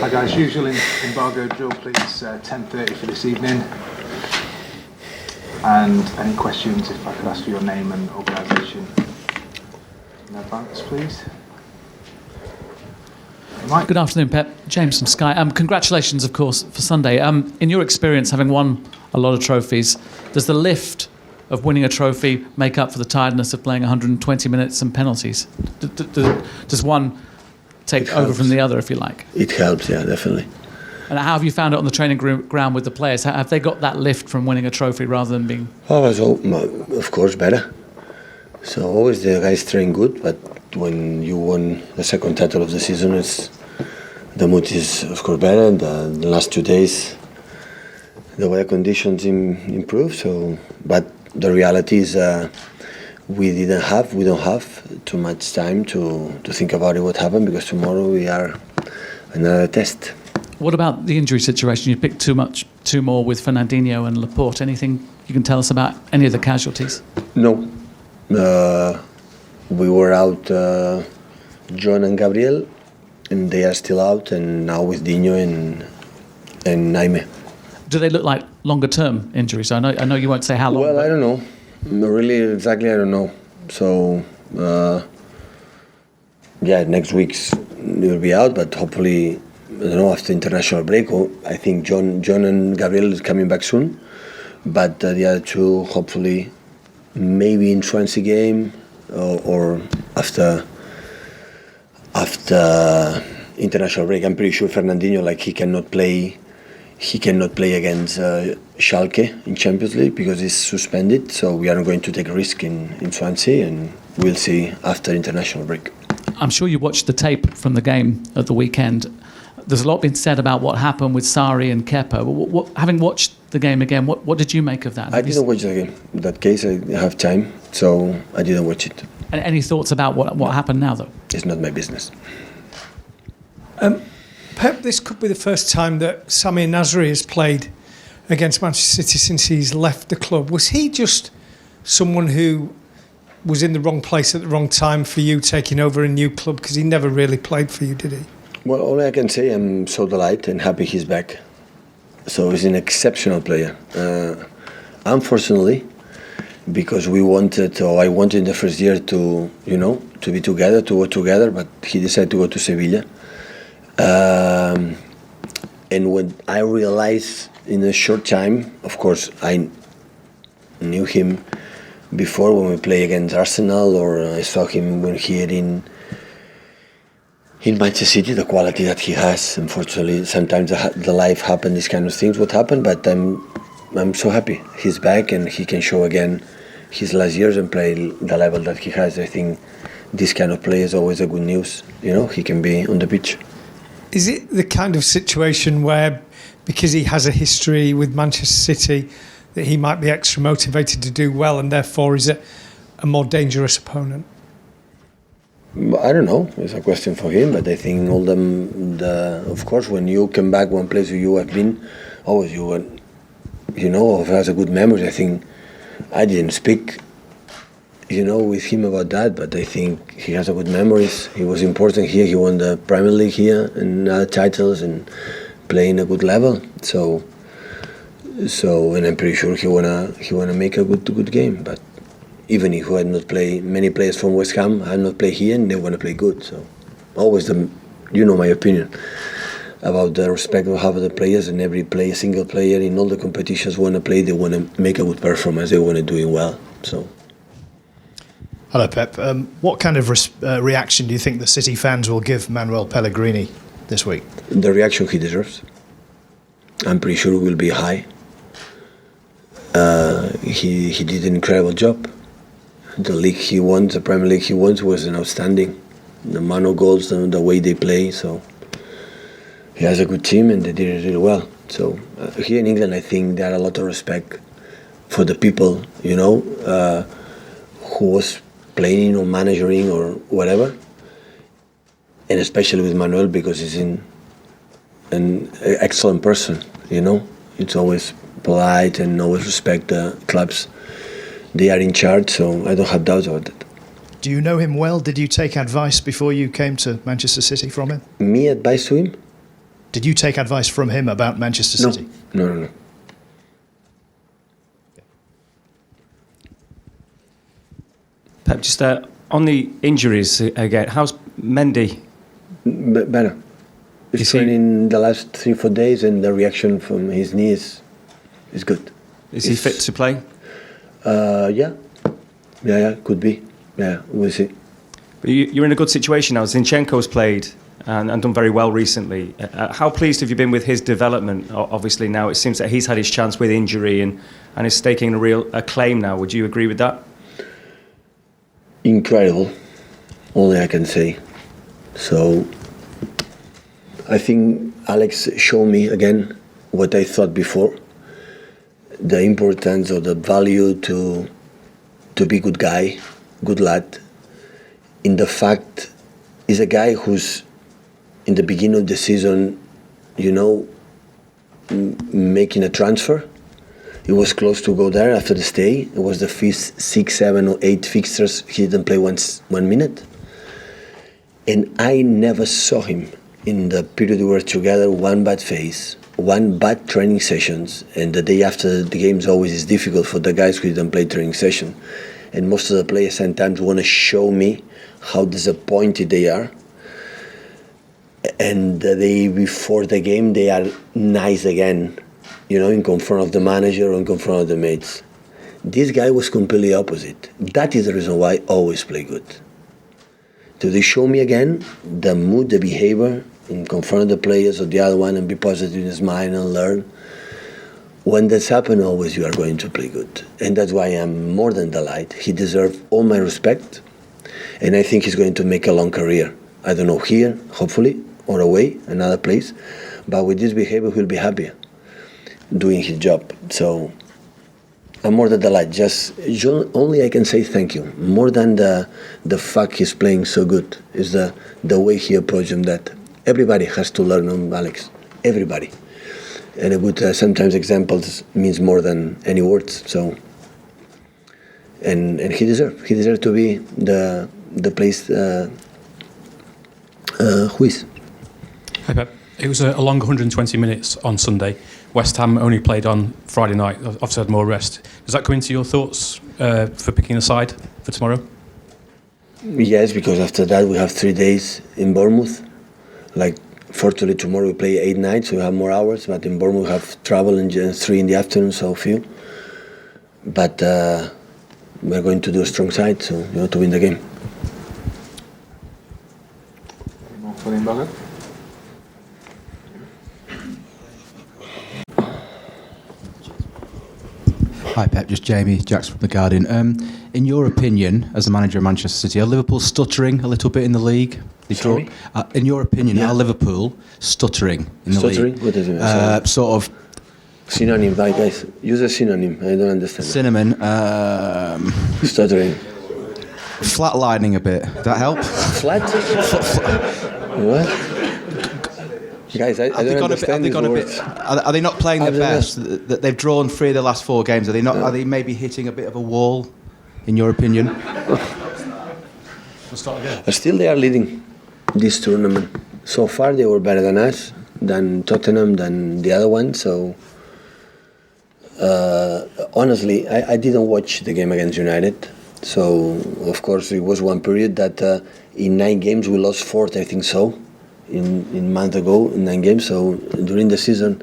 Hi guys, usual embargo drill please, 10:30 for this evening. And any questions, if I could ask for your name and organisation in advance please. Mike. Good afternoon, Pep. James from Sky. Congratulations, of course, for Sunday. In your experience, having won a lot of trophies, does the lift of winning a trophy make up for the tiredness of playing 120 minutes and penalties? Does one take over from the other, if you like? It helps, yeah, definitely. And how have you found it on the training ground with the players? Have they got that lift from winning a trophy rather than being... Oh, so, of course, better. So always the guys train good, but when you won the second title of the season, the mood is, of course, better. And the last 2 days, the weather conditions improve. So, but the reality is we don't have too much time to think about what happened, because tomorrow we are another test. What about the injury situation? You picked two more with Fernandinho and Laporte. Anything you can tell us about any of the casualties? No. We were out, John and Gabriel, and they are still out, and now with Dino and Jaime. Do they look like longer-term injuries? I know you won't say how long. Well, I don't know. Really, exactly, I don't know. So, next week they will be out, but hopefully, I don't know, after international break. I think John and Gabriel is coming back soon, but the other two, hopefully, maybe in Swansea game or after international break. I'm pretty sure Fernandinho, he cannot play against Schalke in Champions League because he's suspended. So we aren't going to take a risk in Swansea, and we'll see after international break. I'm sure you watched the tape from the game at the weekend. There's a lot been said about what happened with Sarri and Kepa. Having watched the game again, what did you make of that? I didn't watch the game. In that case, I have time, so I didn't watch it. And any thoughts about what happened now, though? It's not my business. Pep, this could be the first time that Samir Nasri has played against Manchester City since he's left the club. Was he just someone who was in the wrong place at the wrong time for you, taking over a new club? Because he never really played for you, did he? Well, all I can say, I'm so delighted and happy he's back. So he's an exceptional player. Unfortunately, because I wanted in the first year to be together, to work together, but he decided to go to Sevilla. And when I realized in a short time, of course, I knew him before when we played against Arsenal, or I saw him when he had in Manchester City, the quality that he has. Unfortunately, sometimes the life happen, these kind of things would happen, but I'm so happy he's back and he can show again his last years and play the level that he has. I think this kind of play is always a good news. He can be on the pitch. Is it the kind of situation where, because he has a history with Manchester City, that he might be extra motivated to do well, and therefore is it a more dangerous opponent? I don't know. It's a question for him, but I think all of course, when you come back one place where you have been, always has a good memory. I think I didn't speak, with him about that, but I think he has a good memories. He was important here. He won the Premier League here and other titles and playing a good level. So, and I'm pretty sure he wanna make a good game. But even if he had not played, many players from West Ham had not played here and they want to play good. So always my opinion about the respect we have of the players, and every player, single player in all the competitions want to play, they want to make a good performance, they want to do it well. So. Hello, Pep. What kind of reaction do you think the City fans will give Manuel Pellegrini this week? The reaction he deserves. I'm pretty sure it will be high. He did an incredible job. The league he won, the Premier League he won, was an outstanding. The amount of goals, the way they play. So he has a good team and they did it really well. So here in England, I think there are a lot of respect for the people, who was playing or managing or whatever, and especially with Manuel, because he's an excellent person. It's always polite and always respect the clubs they are in charge. So I don't have doubts about that. Do you know him well? Did you take advice before you came to Manchester City from him? Me advice to him? Did you take advice from him about Manchester City? No. Pep, just on the injuries again, how's Mendy? Better. He's training the last 3-4 days, and the reaction from his knees is good. Is he fit to play? Yeah, could be. Yeah, we'll see. But you're in a good situation now. Zinchenko's played and done very well recently. How pleased have you been with his development? Obviously now it seems that he's had his chance with injury and is staking a real claim now. Would you agree with that? Incredible, only I can say. So I think Alex showed me again what I thought before, the importance or the value to be good guy, good lad, in the fact he's a guy who's in the beginning of the season, making a transfer. He was close to go there after the stay. It was the 5th, 6th, 7th or 8th fixtures. He didn't play 1 minute. And I never saw him in the period we were together, one bad phase, one bad training sessions. And the day after the games always is difficult for the guys who didn't play training session. And most of the players sometimes want to show me how disappointed they are. And the day before the game, they are nice again, in confront of the manager or in confront of the mates. This guy was completely opposite. That is the reason why I always play good. So they show me again the mood, the behavior, in confront of the players or the other one and be positive and smile and learn. When that's happened, always you are going to play good. And that's why I'm more than delighted. He deserves all my respect. And I think he's going to make a long career. I don't know, here, hopefully, or away, another place. But with this behavior, he'll be happier doing his job. So I'm more than delighted. Just only I can say thank you. More than the fact he's playing so good is the way he approached him. That everybody has to learn on Alex. Everybody. And a good sometimes examples means more than any words. So and he deserves to be the place who is. Hi Pep. It was a long 120 minutes on Sunday. West Ham only played on Friday night. Obviously had more rest. Does that come into your thoughts for picking a side for tomorrow? Yes, because after that we have 3 days in Bournemouth. Fortunately tomorrow we play 8 nights, so we have more hours. But in Bournemouth we have travel and 3 in the afternoon, so few. But we're going to do a strong side, so to win the game. Any more for the Inbugger? Hi Pep, just Jamie Jackson from The Guardian. In your opinion, as the manager of Manchester City, are Liverpool stuttering a little bit in the league? Sorry? In your opinion, are Liverpool stuttering in the league? Stuttering? What does it mean? Sort of... Synonym, right guys? Use a synonym, I don't understand. Cinnamon. Stuttering. Flatlining a bit. Does that help? Flat? What? Guys, I don't understand these words. Are they not playing their best? They've drawn 3 of the last 4 games. Are they not? Are they maybe hitting a bit of a wall, in your opinion? We'll start again. Still, they are leading this tournament. So far, they were better than us, than Tottenham, than the other one. So, honestly, I didn't watch the game against United. So, of course, it was one period that in 9 games we lost 4, I think so. In a month ago, in 9 games. So during the season,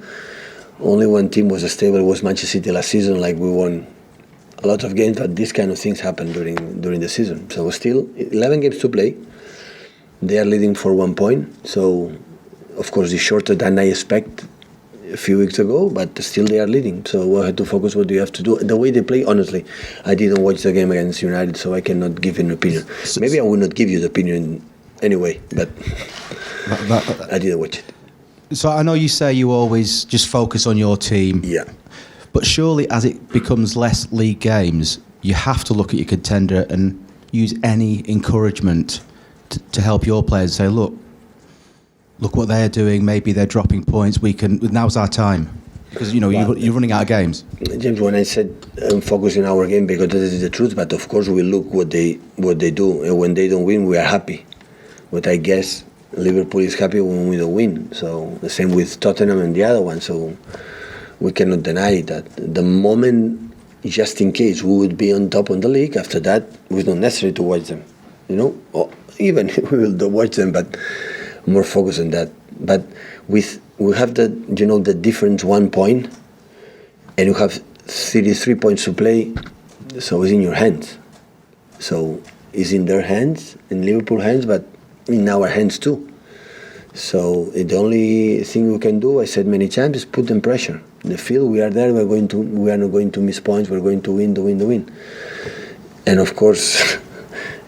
only one team was stable. It was Manchester City last season. We won a lot of games, but these kind of things happen during the season. So still, 11 games to play. They are leading for 1 point. So, of course, it's shorter than I expect a few weeks ago, but still they are leading. So we have to focus what you have to do. The way they play, honestly, I didn't watch the game against United, so I cannot give an opinion. Maybe I will not give you the opinion anyway, but I didn't watch it. So I know you say you always just focus on your team. Yeah. But surely as it becomes less league games, you have to look at your contender and use any encouragement to help your players say, look what they're doing, maybe they're dropping points, now's our time. Because, you're running out of games. James, when I said focus on our game, because that is the truth, but of course we look what they do, and when they don't win, we are happy. But I guess Liverpool is happy when we don't win. So the same with Tottenham and the other one. So we cannot deny that. The moment, just in case, we would be on top of the league, after that, it's not necessary to watch them. Or even we will watch them, but more focus on that. But we have the difference 1 point, and you have 33 points to play, so it's in your hands. So it's in their hands, in Liverpool hands, but in our hands too. So the only thing we can do, I said many times, is put them pressure. In the field, we are there. We are not going to miss points. We're going to win. And of course,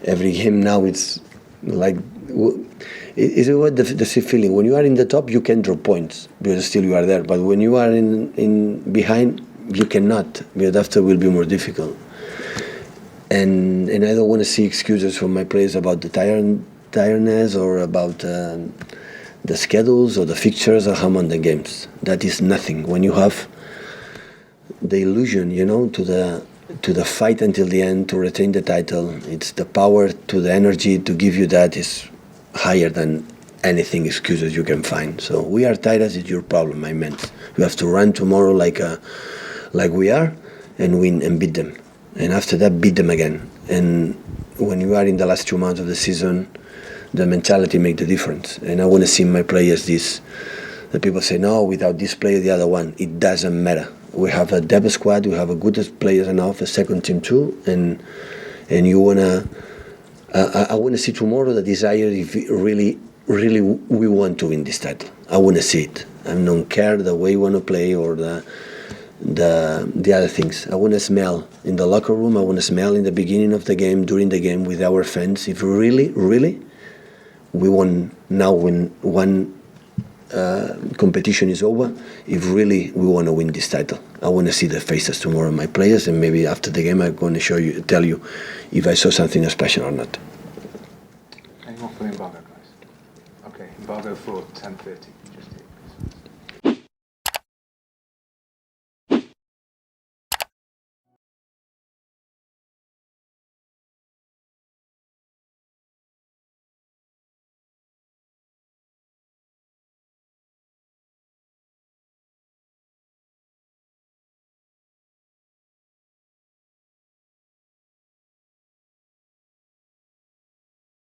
every game now it's like it's what the feeling. When you are in the top, you can drop points because still you are there. But when you are in behind, you cannot, because after it will be more difficult. And I don't want to see excuses from my players about the tiredness or about the schedules or the fixtures or how on the games. That is nothing. When you have the illusion, to the fight until the end to retain the title, it's the power to the energy to give you that is higher than anything excuses you can find. So we are tired, as it's your problem, my men. You have to run tomorrow like we are and win and beat them. And after that, beat them again. And when you are in the last 2 months of the season, the mentality makes the difference. And I want to see my players this. The people say, no, without this player, the other one. It doesn't matter. We have a depth squad. We have a good players enough, a second team too. And you want to... I want to see tomorrow the desire if really we want to win this title. I want to see it. I don't care the way you want to play or the other things. I want to smell in the locker room. I want to smell in the beginning of the game, during the game with our fans. If really we want now when one competition is over, if really we want to win this title. I want to see the faces tomorrow of my players, and maybe after the game I'm going to tell you if I saw something special or not. Any more for the embargo, guys? Okay, embargo for 10:30.